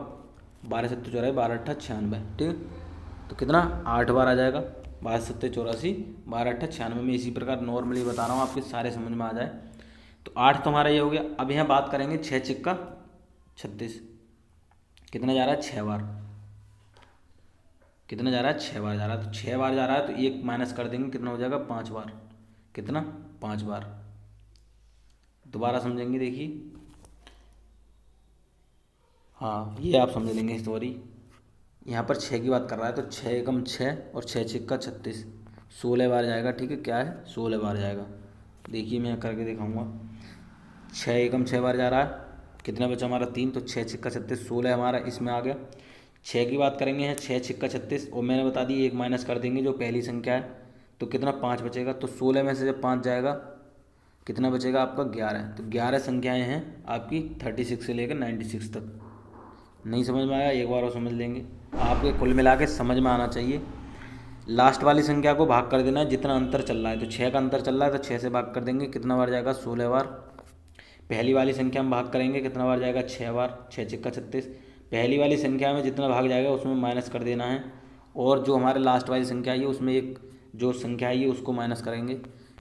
12 7 84, 12 8 96, ठीक है। तो कितना 8 बार आ जाएगा, 12 7 84, 12 8 96 में। इसी प्रकार नॉर्मली बता रहा हूँ, आपके सारे समझ में आ जाए। तो 8 तो हमारा ये हो गया। अब यहाँ बात करेंगे 6 छिक्का 36, कितना जा रहा है, 6 बार। कितना जा रहा है, 6 बार जा रहा है। तो 6 बार जा रहा है तो एक माइनस कर देंगे, कितना हो जाएगा, 5 बार। कितना, 5 बार। दोबारा समझेंगे, देखिए। हाँ, ये आप समझ लेंगे सॉरी। यहाँ पर 6 की बात कर रहा है, तो 6 एकम 6 और 6 छिक्का 36, 16 बार जाएगा, ठीक है। क्या है, 16 बार जाएगा। देखिए मैं करके दिखाऊंगा। 6 एकम 6 बार जा रहा है, कितना बचा हमारा, 3, तो 6 छिक्का 36, 16 हमारा इसमें आ गया। 6 की बात करेंगे यहाँ, 6 छिक्का 36, और मैंने बता दी एक माइनस कर देंगे जो पहली संख्या है, तो कितना 5 बचेगा। तो 16 में से जब 5 जाएगा कितना बचेगा आपका, 11। तो 11 संख्याएँ हैं आपकी 36 से लेकर 96 तक। नहीं समझ में आया, एक बार और समझ लेंगे। आपके कुल मिला के समझ में आना चाहिए। लास्ट वाली संख्या को भाग कर देना है जितना अंतर चल रहा है। तो 6 का अंतर चल रहा है तो 6 से भाग कर देंगे, कितना बार जाएगा, 16 बार। पहली वाली संख्या में भाग करेंगे, कितना बार जाएगा, 6 बार। 6 छिक्का 36, पहली वाली संख्या में जितना भाग जाएगा उसमें माइनस कर देना है, और जो हमारे लास्ट वाली संख्या है उसमें एक जो संख्या है उसको माइनस करेंगे,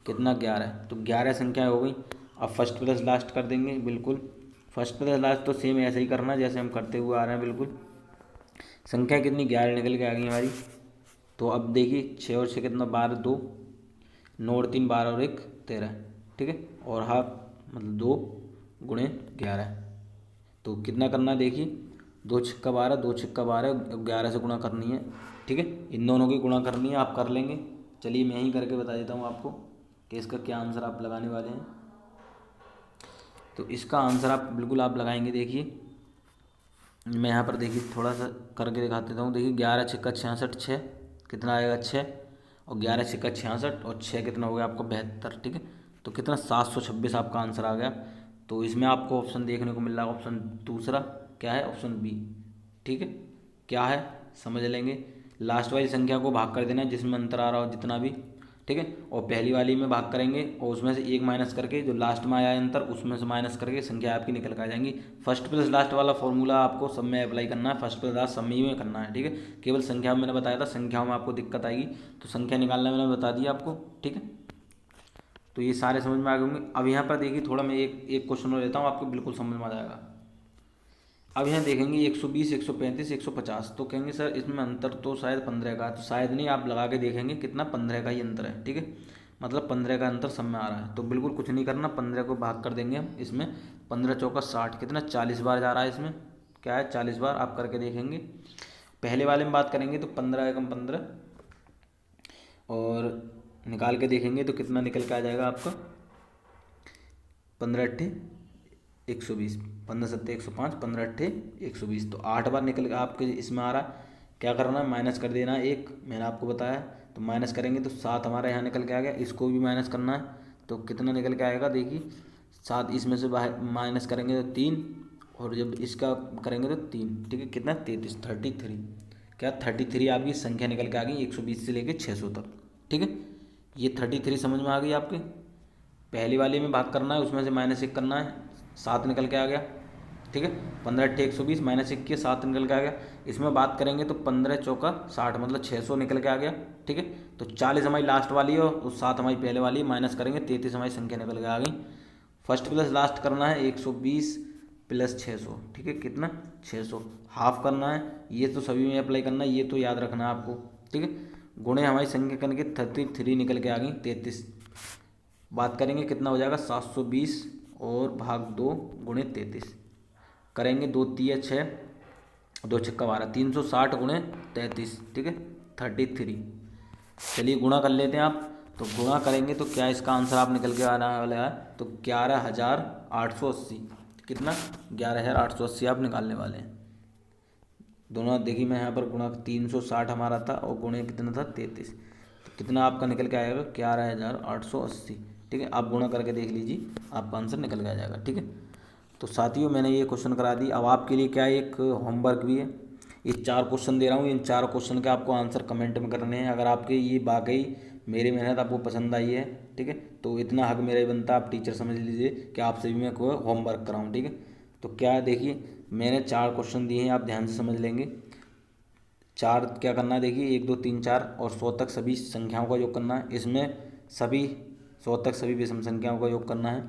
कितना, 11। तो 11 संख्याएँ हो गई। अब फर्स्ट प्लस लास्ट कर देंगे, बिल्कुल फर्स्ट प्लस लास्ट तो सेम ऐसे ही करना है जैसे हम करते हुए आ रहे हैं, बिल्कुल। संख्या कितनी, 11 निकल के आ गई हमारी। तो अब देखिए 6 और 6 कितना, 12, 2, 9 और 3, 12 और 1, 13, ठीक है। और हाफ मतलब 2 गुणे 11, तो कितना करना है, देखिए 2 छिक्का 12, 2 छिक्का 12, 11 से गुणा करनी है, ठीक है। इन दोनों की गुणा करनी है, आप कर लेंगे। चलिए मैं ही करके बता देता हूँ आपको कि इसका क्या आंसर आप लगाने वाले हैं। तो इसका आंसर आप बिल्कुल आप लगाएंगे, देखिए मैं यहाँ पर देखिए थोड़ा सा करके दिखा देता हूँ। देखिए 11 छिक्का 66, 6 कितना आएगा, 6, और 11 छिक्का 66 और 6 कितना हो गया आपको, 72, ठीक है। तो कितना, 726 आपका आंसर आ गया। तो इसमें आपको ऑप्शन देखने को मिल रहा है, ऑप्शन दूसरा क्या है, ऑप्शन बी, ठीक है। क्या है समझ लेंगे, लास्ट वाली संख्या को भाग कर देना जिसमें अंतर आ रहा हो जितना भी, ठीक है। और पहली वाली में भाग करेंगे और उसमें से एक माइनस करके जो लास्ट में आया अंतर उसमें से माइनस करके संख्या आपकी निकल कर आ जाएंगी। फर्स्ट प्लस लास्ट वाला फॉर्मूला आपको सब में अप्लाई करना है, फर्स्ट प्लस लास्ट सब में करना है, ठीक है। केवल संख्या में मैंने बताया था, संख्याओं में आपको दिक्कत आएगी, तो संख्या निकालना मैंने बता दिया आपको, ठीक है। तो ये सारे समझ में आ गए होंगे। अब यहाँ पर देखिए थोड़ा मैं एक क्वेश्चन और लेता हूँ, आपको बिल्कुल समझ में आ जाएगा। अब यहाँ देखेंगे 120, 135, 150, तो कहेंगे सर इसमें अंतर तो शायद 15 का है, तो शायद नहीं, आप लगा के देखेंगे कितना 15 का ही अंतर है, ठीक है। मतलब 15 का अंतर सब में आ रहा है, तो बिल्कुल कुछ नहीं करना, 15 को भाग कर देंगे हम इसमें। 15 चौका 60, कितना 40 बार जा रहा है इसमें, क्या है 40 बार, आप करके देखेंगे। पहले वाले में बात करेंगे तो 15 एकम 15, और निकाल के देखेंगे तो कितना निकल के आ जाएगा आपका, 15 अट्ठे 120, 15 सत्ते 105, 15 अट्ठे 120, तो 8 बार निकल के आपके इसमें आ रहा है। क्या करना है, माइनस कर देना है एक, मैंने आपको बताया, तो माइनस करेंगे तो 7 हमारा यहाँ निकल के आ गया, इसको भी माइनस करना है, तो कितना निकल के आएगा देखिए, 7 इसमें से बाहर माइनस करेंगे तो 3, और जब इसका करेंगे तो 3, ठीक है, कितना 33, 33, क्या 33 आपकी संख्या निकल के आ गई 120 से लेकर 600 तक, ठीक है। ये 33 समझ में आ गई आपके। पहली वाली में भाग करना है, उसमें से -1 करना है, 7 निकल के आ गया, ठीक है। 15 अट्ठे 120, -1 किया, 7 निकल के आ गया। इसमें बात करेंगे तो 15 चौका 60, मतलब 600 निकल के आ गया, ठीक है। तो 40 हमारी लास्ट वाली है और 7 हमारी पहले वाली, माइनस करेंगे 33 हमारी संख्या निकल के आ गई। फर्स्ट प्लस लास्ट करना है 120 प्लस 600, ठीक है, कितना 600, हाफ करना है, ये तो सभी में अप्लाई करना है, ये तो याद रखना है आपको, ठीक है। गुणे हमारी संख्या करके 33 निकल के आ गई, 33, बात करेंगे कितना हो जाएगा 720 और भाग 2 गुणे 33, करेंगे 2 तिया 6, 2 छक्का 12, 360 गुणे 33, ठीक है 33। चलिए गुणा कर लेते हैं आप, तो गुणा करेंगे तो क्या इसका आंसर आप निकल के आने वाला है, तो 11,880, कितना 11,880 आप निकालने वाले हैं। दोनों देखिए, मैं यहाँ पर गुणा 360 हमारा था और गुणे कितना था 33, तो कितना आपका निकल के आएगा 11,880, ठीक है। आप गुणा करके देख लीजिए, आपका आंसर निकल के आ जाएगा, ठीक है। तो साथियों मैंने ये क्वेश्चन करा दी। अब आपके लिए क्या एक होमवर्क भी है, ये 4 क्वेश्चन दे रहा हूँ, इन 4 क्वेश्चन के आपको आंसर कमेंट में करने हैं। अगर आपके ये वाकई मेरी मेहनत आपको पसंद आई है, ठीक है, तो इतना हक मेरा ही बनता है, आप टीचर समझ लीजिए कि आपसे भी मैं कोई होमवर्क कराऊँ, ठीक है। तो क्या देखिए, मैंने 4 क्वेश्चन दिए हैं, आप ध्यान से समझ लेंगे। 4 क्या करना है देखिए, 1 2 3 4 और 100 तक सभी संख्याओं का योग करना है। इसमें सभी 100 तक सभी विषम संख्याओं का योग करना है,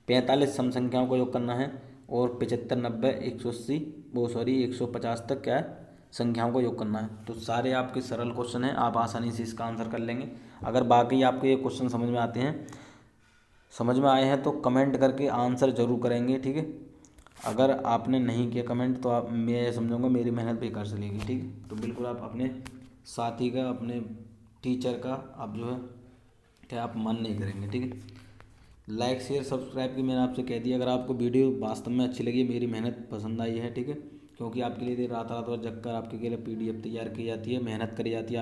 45 सम संख्याओं का योग करना है, और 75 90 180 150 तक क्या है संख्याओं का योग करना है। तो सारे आपके सरल क्वेश्चन हैं, आप आसानी से इसका आंसर कर लेंगे। अगर बाकी आपको ये क्वेश्चन समझ में आते हैं, समझ में आए हैं, तो कमेंट करके आंसर ज़रूर करेंगे, ठीक है। अगर आपने नहीं किया कमेंट तो आप, मैं समझूंगा मेरी मेहनत बेकार चलेगी, ठीक है। तो बिल्कुल आप अपने साथी का, अपने टीचर का आप जो है क्या आप मन नहीं करेंगे, ठीक है। लाइक शेयर सब्सक्राइब की मैंने आपसे कह दिया। अगर आपको वीडियो वास्तव में अच्छी लगी, मेरी मेहनत पसंद आई है, ठीक है, क्योंकि आपके लिए रात रात और जग कर आपके लिए PDF तैयार की जाती है, मेहनत करी जाती है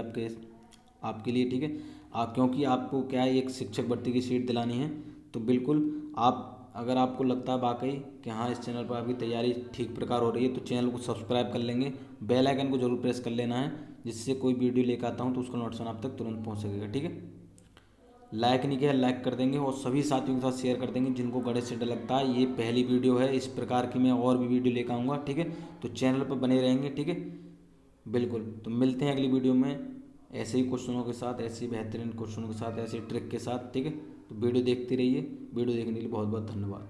आपके लिए, ठीक है। आप क्योंकि आपको क्या है, एक शिक्षक भर्ती की सीट दिलानी है, तो बिल्कुल आप, अगर आपको लगता है वाकई कि हाँ इस चैनल पर आपकी तैयारी ठीक प्रकार हो रही है, तो चैनल को सब्सक्राइब कर लेंगे, बेल आइकन को जरूर प्रेस कर लेना है, जिससे कोई वीडियो लेकर आता हूँ तो उसका नोटिफिकेशन आप तक तुरंत पहुँच सकेगा, ठीक है। लाइक नहीं किया लाइक कर देंगे, और सभी साथियों के साथ शेयर कर देंगे जिनको गणित से डर लगता है। ये पहली वीडियो है, इस प्रकार की मैं और भी वीडियो लेकर आऊँगा, ठीक है। तो चैनल पर बने रहेंगे, ठीक है, बिल्कुल। तो मिलते हैं अगली वीडियो में ऐसे ही क्वेश्चनों के साथ, ऐसे ही बेहतरीन क्वेश्चनों के साथ, ऐसे ट्रिक के साथ, ठीक है। तो वीडियो देखते रहिए, वीडियो देखने के लिए बहुत बहुत धन्यवाद।